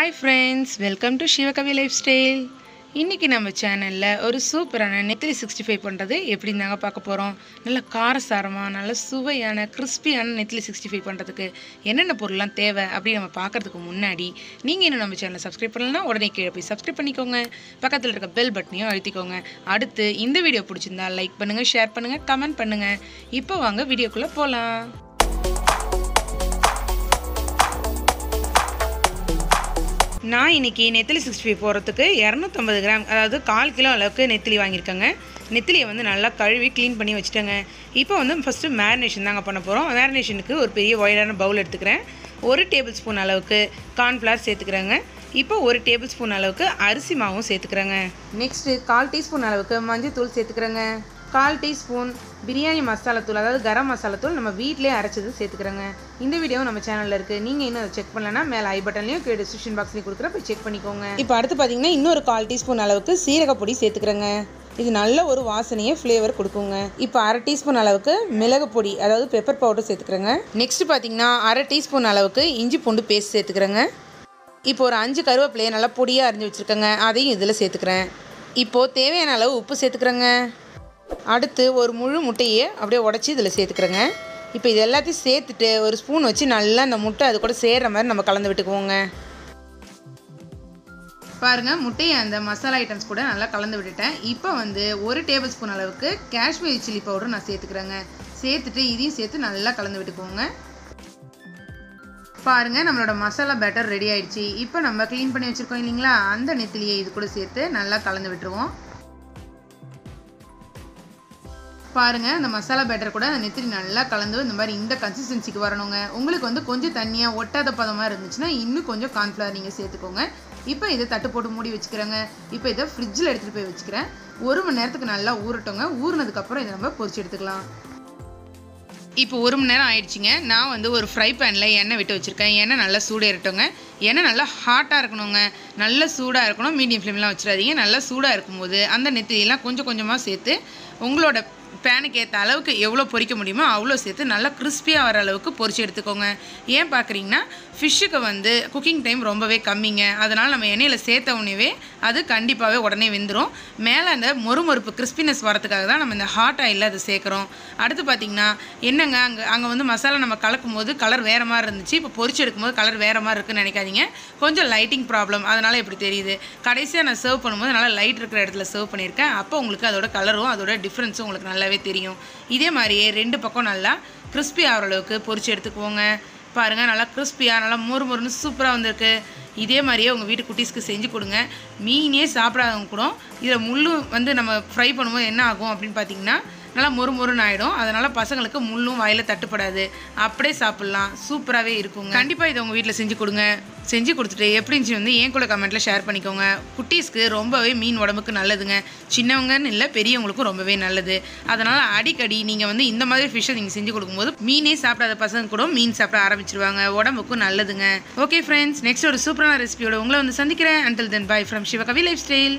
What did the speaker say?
Hi friends, welcome to Shivakavi Lifestyle. இன்னைக்கு நம்ம சேனல்ல ஒரு சூப்பரான நெத்திலி 65 பண்றது எப்படி நாங்க பார்க்க போறோம். நல்ல காரசாரமா, நல்ல சுவையான, கிறிஸ்பியான நெத்திலி 65 பண்றதுக்கு என்னென்ன பொருள்லாம் தேவை அப்படி நம்ம பார்க்கிறதுக்கு முன்னாடி நீங்க இன்னும் நம்ம சேனலை சப்ஸ்கிரைப் பண்ணலனா உடனே கீழே போய் சப்ஸ்கிரைப் பண்ணிக்கோங்க. பக்கத்துல இருக்க பெல் பட்டனையும் அழுத்திக்கோங்க. அடுத்து இந்த வீடியோ பிடிச்சிருந்தா லைக் பண்ணுங்க, ஷேர் பண்ணுங்க, கமெண்ட் பண்ணுங்க. இப்போ வாங்க வீடியோக்குள்ள போலாம். நான் இன்னைக்கு நெத்திலி 65 போகிறதுக்கு 250 கிராம் அதாவது 1/4 கிலோ அளவுக்கு நெத்திலி வாங்கியிருக்கேங்க. நெத்திலியை வந்து நல்லா கழுவி க்ளீன் பண்ணி வச்சுட்டேங்க. இப்போ வந்து ஃபஸ்ட்டு மேரினேஷன் தாங்க பண்ண போகிறோம். மேரினேஷனுக்கு ஒரு பெரிய ஒயிடான பவுல் எடுத்துக்கிறேன். 1 டேபிள் ஸ்பூன் அளவுக்கு கார்ன்ஃப்ளவர் சேர்த்துக்கிறேங்க. இப்போ 1 டேபிள் ஸ்பூன் அளவுக்கு அரிசி மாவும் சேர்த்துக்கிறேங்க. நெக்ஸ்ட்டு 1/4 டீஸ்பூன் அளவுக்கு மஞ்சள் தூள் சேர்த்துக்கிறேங்க. 1/4 டீஸ்பூன் பிரியாணி மசாலாத்தூள் அதாவது கரம் மசாலாத்தூள் நம்ம வீட்டிலே அரைச்சது சேர்த்துக்கிறேங்க. இந்த வீடியோ நம்ம சேனலில் இருக்குது. நீங்கள் இன்னும் அதை செக் பண்ணலன்னா மேலே ஐ பட்டன்லையும் கீழே டிஸ்கிரிப்ஷன் பாக்ஸ்லையும் கொடுக்குற போய் செக் பண்ணிக்கோங்க. இப்போ அடுத்து பார்த்தீங்கன்னா இன்னொரு 1/4 டீஸ்பூன் அளவுக்கு சீரகப்பொடி சேர்த்துக்கிறேங்க. இது நல்ல ஒரு வாசனையை ஃப்ளேவர் கொடுக்குங்க. இப்போ 1/2 டீஸ்பூன் அளவுக்கு மிளகு பொடி அதாவது பெப்பர் பவுடர் சேர்த்துக்கிறேங்க. நெக்ஸ்ட் பார்த்தீங்கன்னா 1/2 டீஸ்பூன் அளவுக்கு இஞ்சி பூண்டு பேஸ்ட் சேர்த்துக்கிறேங்க. இப்போ ஒரு 5 கருவேப்பிலையை நல்லா பொடியாக அரிஞ்சு வச்சுருக்கேங்க. அதையும் இதில் சேர்த்துக்கிறேன். இப்போது தேவையான அளவு உப்பு சேர்த்துக்கிறேங்க. அடுத்து ஒரு முழு முட்டையை அப்படியே உடச்சி இதில் சேர்த்துக்கிறேங்க. இப்போ இது எல்லாத்தையும் சேர்த்துட்டு ஒரு ஸ்பூன் வச்சு நல்லா அந்த முட்டை அது கூட சேர்கிற மாதிரி நம்ம கலந்து விட்டுக்குவோங்க. பாருங்கள், முட்டையை அந்த மசாலா ஐட்டம்ஸ் கூட நல்லா கலந்து விட்டுட்டேன். இப்போ வந்து 1 டேபிள் ஸ்பூன் அளவுக்கு காஷ்மீரி சில்லி பவுடர் நான் சேர்த்துக்கிறேங்க. சேர்த்துட்டு இதையும் சேர்த்து நல்லா கலந்து விட்டுக்குவோங்க. பாருங்கள், நம்மளோட மசாலா பேட்டர் ரெடி ஆயிடுச்சு. இப்போ நம்ம க்ளீன் பண்ணி வச்சுருக்கோம் இல்லைங்களா, அந்த நெத்திலியை இது கூட சேர்த்து நல்லா கலந்து விட்டுருவோம். பாருங்கள், அந்த மசாலா பேட்டர் கூட அந்த நெத்திலி நல்லா கலந்து இந்த மாதிரி இந்த கன்சிஸ்டன்சிக்கு வரணுங்க. உங்களுக்கு வந்து கொஞ்சம் தண்ணியாக ஒட்டாத பதமாக இருந்துச்சுன்னா இன்னும் கொஞ்சம் கார்ன்ஃப்ளவர் நீங்கள் சேர்த்துக்கோங்க. இப்போ இதை தட்டு போட்டு மூடி வச்சுக்கிறேங்க. இப்போ இதை ஃப்ரிட்ஜில் எடுத்துகிட்டு போய் வச்சுக்கிறேன். 1 மணி நேரத்துக்கு நல்லா ஊறட்டோங்க. ஊறினதுக்கப்புறம் இதை நம்ம பொரிச்சு எடுத்துக்கலாம். இப்போ 1 மணி நேரம் ஆயிடுச்சுங்க. நான் வந்து ஒரு ஃப்ரை பேனில் எண்ணெய் விட்டு வச்சுருக்கேன். எண்ணெய் நல்லா சூடேறட்டோங்க. எண்ணெய் நல்லா ஹாட்டாக இருக்கணுங்க. நல்ல சூடாக இருக்கணும். மீடியம் ஃப்ளேம்லாம் வச்சிடாதீங்க. நல்லா சூடாக இருக்கும்போது அந்த நெத்திலியெல்லாம் கொஞ்சம் கொஞ்சமாக சேர்த்து உங்களோட பேனுக்கு ஏற்ற அளவுக்கு எவ்வளோ பொரிக்க முடியுமோ அவ்வளோ சேர்த்து நல்லா கிறிஸ்பியாக வர அளவுக்கு பொரிச்சு எடுத்துக்கோங்க. ஏன் பார்க்குறீங்கன்னா ஃபிஷ்ஷுக்கு வந்து குக்கிங் டைம் ரொம்பவே கம்மிங்க. அதனால் நம்ம எண்ணெயில் சேர்த்த உடனே அது கண்டிப்பாகவே உடனே வெந்துடும். மேலே அந்த மொறுமொறுப்பு கிறிஸ்பினஸ் வரதுக்காக தான் நம்ம இந்த ஹாட் ஆயிலில் அதை சேர்க்குறோம். அடுத்து பார்த்திங்கன்னா என்னங்க அங்கே வந்து மசாலா நம்ம கலக்கும் போது கலர் வேறு மாதிரி இருந்துச்சு. இப்போ பொரிச்சு எடுக்கும்போது கலர் வேறு மாதிரி இருக்குன்னு நினைக்காதீங்க. கொஞ்சம் லைட்டிங் ப்ராப்ளம், அதனால் இப்படி தெரியுது. கடைசியாக நான் சர்வ் பண்ணும்போது நல்லா லைட் இருக்கிற இடத்துல சர்வ் பண்ணியிருக்கேன். அப்போ உங்களுக்கு அதோட கலரும் அதோட டிஃப்ரென்ஸும் உங்களுக்கு நல்லாவே தெரியும். இதே மாதிரியே 2 பக்கம் நல்லா கிறிஸ்பி ஆகிற அளவுக்கு பொரிச்சு எடுத்துக்குவோங்க. பாருங்கள், நல்லா கிறிஸ்பியாக நல்லா மொறுமொறுன்னு சூப்பராக வந்திருக்கு. இதே மாதிரியே உங்கள் வீட்டு குட்டீஸ்க்கு செஞ்சு கொடுங்க. மீனே சாப்பிடாதவங்க கூட இதில் முள்ளு வந்து நம்ம ஃப்ரை பண்ணும்போது என்ன ஆகும் அப்படின்னு பார்த்தீங்கன்னா நல்லா மொறுமொறுன்னு ஆகிடும். அதனால் பசங்களுக்கு முள்ளும் வாயில் தட்டுப்படாது. அப்படியே சாப்பிட்லாம். சூப்பராகவே இருக்குங்க. கண்டிப்பாக இதை உங்கள் வீட்டில் செஞ்சு கொடுங்க. செஞ்சு கொடுத்துட்டு எப்படி இருந்துச்சு வந்து என் கூட கமெண்ட்டில் ஷேர் பண்ணிக்கோங்க. குட்டீஸ்க்கு ரொம்பவே மீன் உடம்புக்கு நல்லதுங்க. சின்னவங்கன்னு இல்லை, பெரியவங்களுக்கும் ரொம்பவே நல்லது. அதனால் அடிக்கடி நீங்கள் வந்து இந்த மாதிரி ஃபிஷ்ஷை நீங்கள் செஞ்சு கொடுக்கும்போது மீனே சாப்பிடாத பசங்க கூட மீன் சாப்பிட ஆரம்பிச்சிருவாங்க. உடம்புக்கும் நல்லதுங்க. ஓகே ஃப்ரெண்ட்ஸ், நெக்ஸ்ட் ஒரு சூப்பரான ரெசிபியோட உங்களை வந்து சந்திக்கிறேன். Until then, bye from Shivakavi Lifestyle.